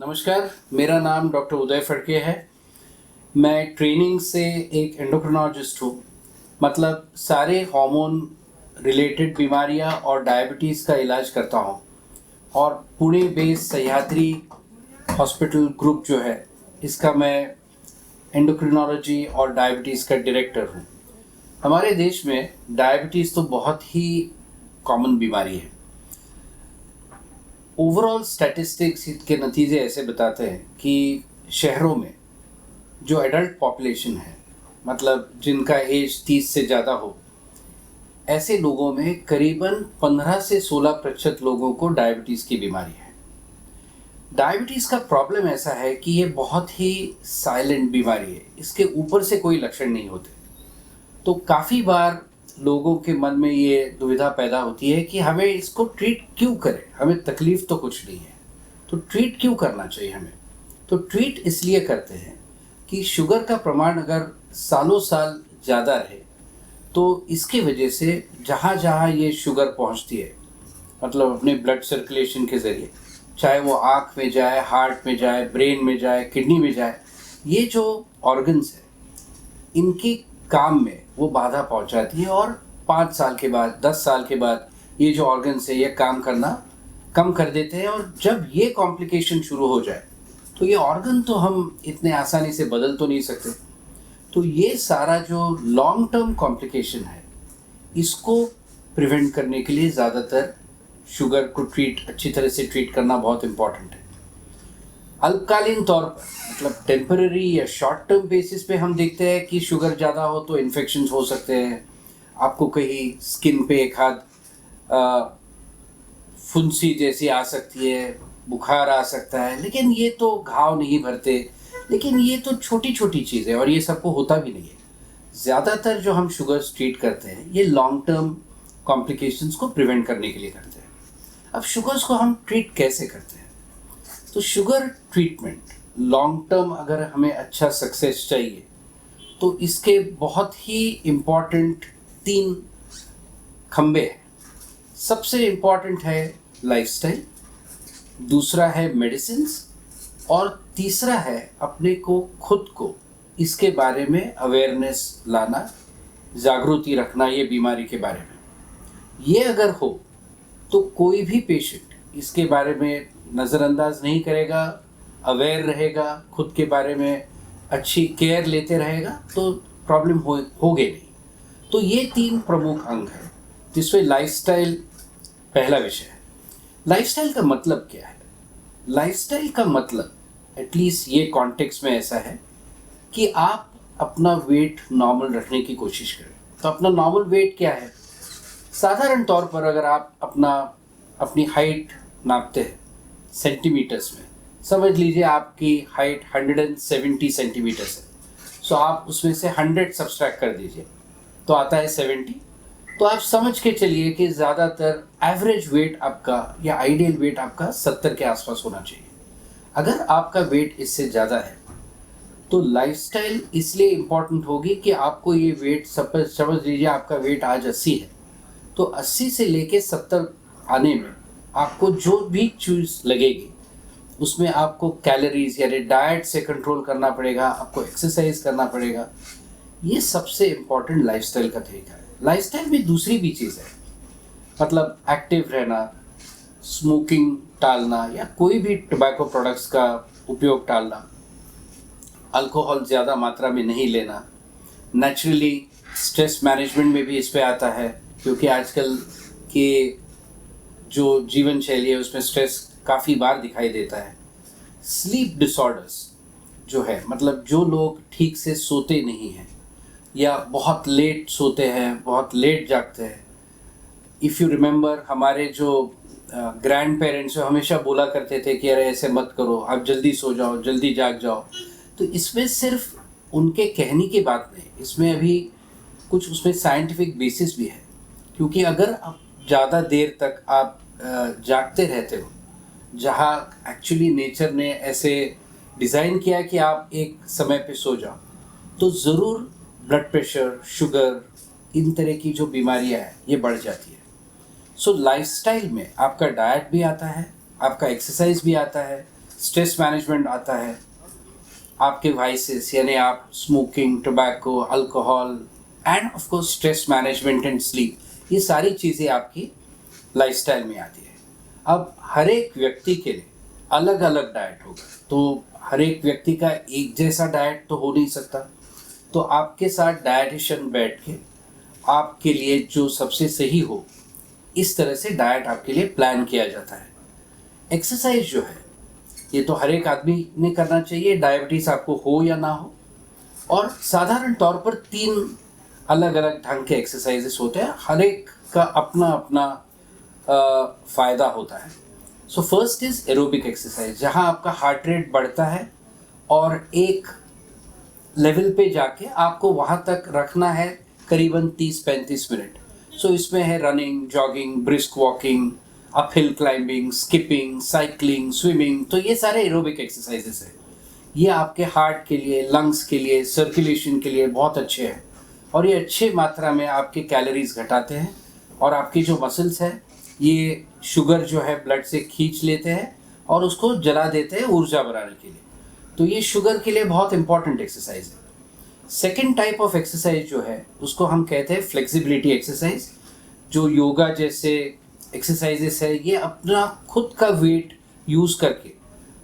नमस्कार, मेरा नाम डॉक्टर उदय फड़के है। मैं ट्रेनिंग से एक एंडोक्रिनोलॉजिस्ट हूँ। मतलब सारे हार्मोन रिलेटेड बीमारियाँ और डायबिटीज़ का इलाज करता हूँ और Pune based Sahyadri hospital group जो है इसका मैं एंडोक्रिनोलॉजी और डायबिटीज़ का डायरेक्टर हूँ। हमारे देश में डायबिटीज़ तो बहुत ही कॉमन बीमारी है। ओवरऑल स्टैटिस्टिक्स के नतीजे ऐसे बताते हैं कि शहरों में जो एडल्ट पॉपुलेशन है, मतलब जिनका एज 30 से ज़्यादा हो, ऐसे लोगों में करीबन 15 से 16% लोगों को डायबिटीज़ की बीमारी है। डायबिटीज़ का प्रॉब्लम ऐसा है कि ये बहुत ही साइलेंट बीमारी है, इसके ऊपर से कोई लक्षण नहीं होते। तो काफ़ी बार लोगों के मन में ये दुविधा पैदा होती है कि हमें इसको ट्रीट क्यों करें, हमें तकलीफ़ तो कुछ नहीं है, तो ट्रीट क्यों करना चाहिए हमें। तो ट्रीट इसलिए करते हैं कि शुगर का प्रमाण अगर सालों साल ज़्यादा रहे तो इसकी वजह से जहाँ जहाँ ये शुगर पहुँचती है, मतलब अपने ब्लड सर्कुलेशन के ज़रिए, चाहे वो आँख में जाए, हार्ट में जाए, ब्रेन में जाए, किडनी में जाए, ये जो ऑर्गन्स है इनकी काम में वो बाधा पहुंचाती है और 5 साल के बाद, 10 साल के बाद ये जो ऑर्गन्स है ये काम करना कम कर देते हैं। और जब ये कॉम्प्लिकेशन शुरू हो जाए तो ये ऑर्गन तो हम इतने आसानी से बदल तो नहीं सकते। तो ये सारा जो लॉन्ग टर्म कॉम्प्लिकेशन है इसको प्रिवेंट करने के लिए ज़्यादातर शुगर को अच्छी तरह से ट्रीट करना बहुत इम्पॉर्टेंट है। अल्पकालीन तौर पर, मतलब टेम्पररी या शॉर्ट टर्म बेसिस पे हम देखते हैं कि शुगर ज़्यादा हो तो इन्फेक्शंस हो सकते हैं, आपको कहीं स्किन पे एक आध फुंसी जैसी आ सकती है, बुखार आ सकता है, लेकिन ये तो घाव नहीं भरते। लेकिन ये तो छोटी छोटी चीज़ें और ये सबको होता भी नहीं है। ज़्यादातर जो हम शुगर ट्रीट करते हैं ये लॉन्ग टर्म कॉम्प्लिकेशंस को प्रिवेंट करने के लिए करते हैं। अब शुगर्स को हम ट्रीट कैसे करते हैं? तो शुगर ट्रीटमेंट लॉन्ग टर्म अगर हमें अच्छा सक्सेस चाहिए तो इसके बहुत ही इम्पॉर्टेंट 3 खंबे हैं। सबसे इम्पॉर्टेंट है लाइफस्टाइल, दूसरा है मेडिसिन्स और तीसरा है अपने को खुद को इसके बारे में अवेयरनेस लाना, जागृति रखना ये बीमारी के बारे में। ये अगर हो तो कोई भी पेशेंट इसके बारे में नज़रअंदाज नहीं करेगा, अवेयर रहेगा, खुद के बारे में अच्छी केयर लेते रहेगा तो प्रॉब्लम होगे नहीं। तो ये 3 प्रमुख अंग हैं जिसमें लाइफस्टाइल पहला विषय है। लाइफस्टाइल का मतलब क्या है? लाइफस्टाइल का मतलब एटलीस्ट ये कॉन्टेक्स्ट में ऐसा है कि आप अपना वेट नॉर्मल रखने की कोशिश करें। तो अपना नॉर्मल वेट क्या है? साधारण तौर पर अगर आप अपनी हाइट नापते हैं सेंटीमीटर्स में, समझ लीजिए आपकी हाइट 170 सेंटीमीटर्स है, सो आप उसमें से 100 सब्सट्रैक्ट कर दीजिए तो आता है 70। तो आप समझ के चलिए कि ज़्यादातर एवरेज वेट आपका या आइडियल वेट आपका 70 के आसपास होना चाहिए। अगर आपका वेट इससे ज़्यादा है तो लाइफस्टाइल इसलिए इम्पॉर्टेंट होगी कि आपको ये वेट, समझ लीजिए आपका वेट आज 80 है, तो 80 से लेके 70 आने में आपको जो भी चीज़ लगेगी उसमें आपको कैलोरीज यानी डाइट से कंट्रोल करना पड़ेगा, आपको एक्सरसाइज करना पड़ेगा। ये सबसे इम्पॉर्टेंट लाइफस्टाइल का तरीका है। लाइफस्टाइल में दूसरी भी चीज़ है, मतलब एक्टिव रहना, स्मोकिंग टालना या कोई भी टोबैको प्रोडक्ट्स का उपयोग टालना, अल्कोहल ज़्यादा मात्रा में नहीं लेना, नेचुरली स्ट्रेस मैनेजमेंट में भी इस पे आता है क्योंकि आजकल के जो जीवन शैली है उसमें स्ट्रेस काफ़ी बार दिखाई देता है। स्लीप डिसऑर्डर्स जो है, मतलब जो लोग ठीक से सोते नहीं हैं या बहुत लेट सोते हैं, बहुत लेट जागते हैं। इफ़ यू रिमेंबर, हमारे जो ग्रैंड पेरेंट्स हमेशा बोला करते थे कि अरे ऐसे मत करो, आप जल्दी सो जाओ, जल्दी जाग जाओ। तो इसमें सिर्फ उनके कहने की बात नहीं, इसमें अभी कुछ उसमें साइंटिफिक बेसिस भी है। क्योंकि अगर आप ज़्यादा देर तक आप जागते रहते हो, जहाँ एक्चुअली नेचर ने ऐसे डिज़ाइन किया कि आप एक समय पे सो जाओ, तो ज़रूर ब्लड प्रेशर, शुगर, इन तरह की जो बीमारियाँ हैं ये बढ़ जाती है। सो लाइफस्टाइल में आपका डाइट भी आता है, आपका एक्सरसाइज भी आता है, स्ट्रेस मैनेजमेंट आता है, आपके वाइसेस यानी आप smoking, tobacco, alcohol end of course stress management and sleep, ये सारी चीज़ें आपकी लाइफस्टाइल में आती है। अब हर एक व्यक्ति के लिए अलग अलग डाइट होगा, तो हर एक व्यक्ति का एक जैसा डाइट तो हो नहीं सकता। तो आपके साथ डाइटिशियन बैठ के आपके लिए जो सबसे सही हो, इस तरह से डाइट आपके लिए प्लान किया जाता है। एक्सरसाइज जो है ये तो हर एक आदमी ने करना चाहिए, डायबिटीज़ आपको हो या ना हो। और साधारण तौर पर 3 अलग अलग ढंग के एक्सरसाइजेस होते हैं, हर एक का अपना अपना फ़ायदा होता है। So first is aerobic exercise, जहाँ आपका हार्ट रेट बढ़ता है और एक लेवल पे जाके आपको वहाँ तक रखना है करीबन 30-35 मिनट। सो इसमें है running, jogging, brisk walking, uphill climbing, skipping, cycling, swimming. तो ये सारे एरोबिक एक्सरसाइजेस हैं। ये आपके हार्ट के लिए, लंग्स के लिए, सर्कुलेशन के लिए बहुत अच्छे हैं और ये अच्छे मात्रा में आपके कैलोरीज घटाते हैं और आपकी जो मसल्स है ये शुगर जो है ब्लड से खींच लेते हैं और उसको जला देते हैं ऊर्जा बनाने के लिए। तो ये शुगर के लिए बहुत इंपॉर्टेंट एक्सरसाइज है। सेकेंड टाइप ऑफ एक्सरसाइज जो है उसको हम कहते हैं फ्लेक्सिबिलिटी एक्सरसाइज, जो योगा जैसे एक्सरसाइजेस है। ये अपना खुद का वेट यूज़ करके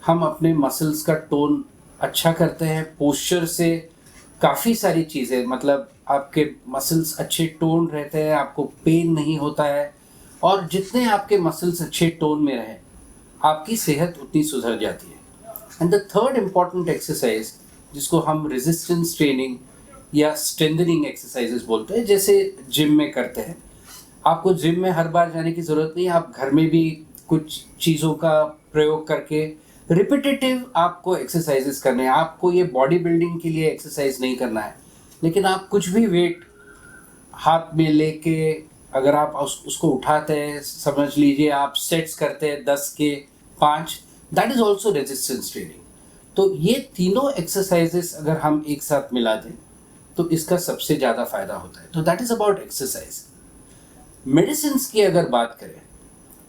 हम अपने मसल्स का टोन अच्छा करते हैं। पोस्चर से काफ़ी सारी चीज़ें, मतलब आपके मसल्स अच्छे टोन रहते हैं, आपको पेन नहीं होता है और जितने आपके मसल्स अच्छे टोन में रहें आपकी सेहत उतनी सुधर जाती है। And the third important exercise जिसको हम रेजिस्टेंस ट्रेनिंग या स्ट्रेंथनिंग एक्सरसाइजेस बोलते हैं, जैसे जिम में करते हैं। आपको जिम में हर बार जाने की ज़रूरत नहीं, आप घर में भी कुछ चीज़ों का प्रयोग करके रिपीटेटिव आपको एक्सरसाइजेस करने हैं। आपको ये बॉडी बिल्डिंग के लिए एक्सरसाइज नहीं करना है, लेकिन आप कुछ भी वेट हाथ में लेके अगर आप उसको उठाते हैं, समझ लीजिए आप सेट्स करते हैं 10 के 5, that is also resistance training. तो ये तीनों एक्सरसाइजेस अगर हम एक साथ मिला दें तो इसका सबसे ज़्यादा फायदा होता है। तो that is about exercise. Medicine की अगर बात करें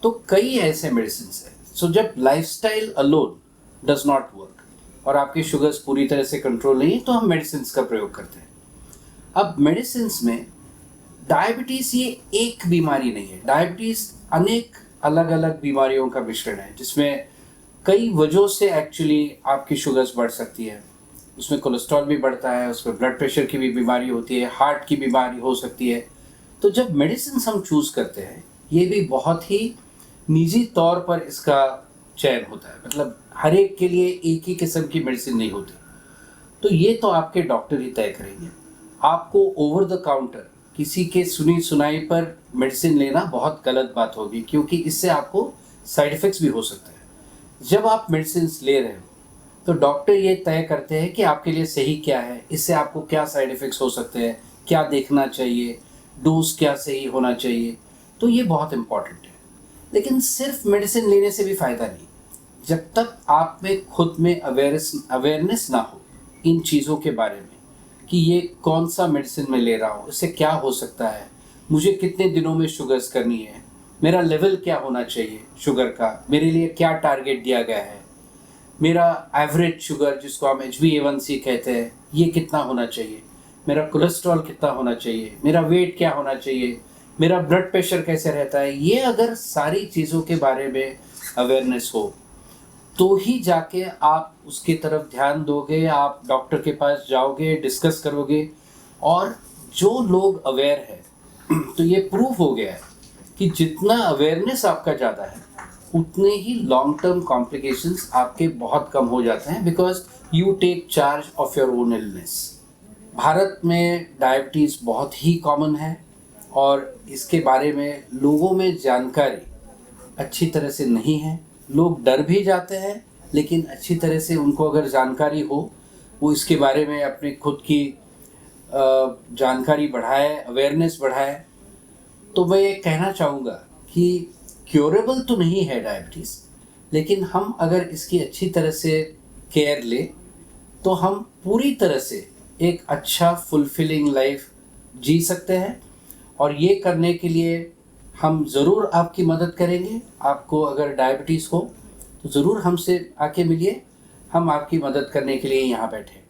तो कई ऐसे मेडिसिन हैं। सो जब lifestyle alone does not work और आपके शुगर्स पूरी तरह से कंट्रोल नहीं है तो हम मेडिसिन का प्रयोग करते हैं। अब मेडिसिन में डायबिटीज़ ये एक बीमारी नहीं है, डायबिटीज़ अनेक अलग अलग बीमारियों का मिश्रण है जिसमें कई वजहों से एक्चुअली आपकी शुगर्स बढ़ सकती है। उसमें कोलेस्ट्रॉल भी बढ़ता है, उसमें ब्लड प्रेशर की भी बीमारी होती है, हार्ट की बीमारी हो सकती है। तो जब मेडिसिन हम चूज़ करते हैं ये भी बहुत ही निजी तौर पर इसका चयन होता है, मतलब हर एक के लिए एक ही किस्म की मेडिसिन नहीं होती। तो ये तो आपके डॉक्टर ही तय करेंगे। आपको ओवर द काउंटर किसी के सुनी सुनाई पर मेडिसिन लेना बहुत गलत बात होगी, क्योंकि इससे आपको साइड इफ़ेक्ट्स भी हो सकते हैं। जब आप मेडिसिन ले रहे हो तो डॉक्टर ये तय करते हैं कि आपके लिए सही क्या है, इससे आपको क्या साइड इफ़ेक्ट्स हो सकते हैं, क्या देखना चाहिए, डोज क्या सही होना चाहिए। तो ये बहुत इम्पॉर्टेंट है। लेकिन सिर्फ मेडिसिन लेने से भी फ़ायदा नहीं, जब तक आप में खुद में अवेयरनेस ना हो इन चीज़ों के बारे में कि ये कौन सा मेडिसिन मैं ले रहा हूँ, इससे क्या हो सकता है, मुझे कितने दिनों में शुगर्स करनी है, मेरा लेवल क्या होना चाहिए शुगर का, मेरे लिए क्या टारगेट दिया गया है, मेरा एवरेज शुगर जिसको हम HbA1c कहते हैं ये कितना होना चाहिए, मेरा कोलेस्ट्रॉल कितना होना चाहिए, मेरा वेट क्या होना चाहिए, मेरा ब्लड प्रेशर कैसे रहता है। ये अगर सारी चीज़ों के बारे में अवेयरनेस हो तो ही जाके आप उसकी तरफ ध्यान दोगे, आप डॉक्टर के पास जाओगे, डिस्कस करोगे। और जो लोग अवेयर है तो ये प्रूव हो गया है कि जितना अवेयरनेस आपका ज़्यादा है उतने ही लॉन्ग टर्म कॉम्प्लिकेशंस आपके बहुत कम हो जाते हैं, because you take charge of your own illness. Bharat में डायबिटीज़ बहुत ही कॉमन है और इसके बारे में लोगों में जानकारी अच्छी तरह से नहीं है। लोग डर भी जाते हैं, लेकिन अच्छी तरह से उनको अगर जानकारी हो, वो इसके बारे में अपनी खुद की जानकारी बढ़ाए, अवेयरनेस बढ़ाए। तो मैं ये कहना चाहूँगा कि क्योरेबल तो नहीं है डायबिटीज़, लेकिन हम अगर इसकी अच्छी तरह से केयर लें तो हम पूरी तरह से एक अच्छा फुलफिलिंग लाइफ जी सकते हैं। और ये करने के लिए हम ज़रूर आपकी मदद करेंगे। आपको अगर डायबिटीज़ हो तो ज़रूर हमसे आके मिलिए, हम आपकी मदद करने के लिए यहाँ बैठे हैं।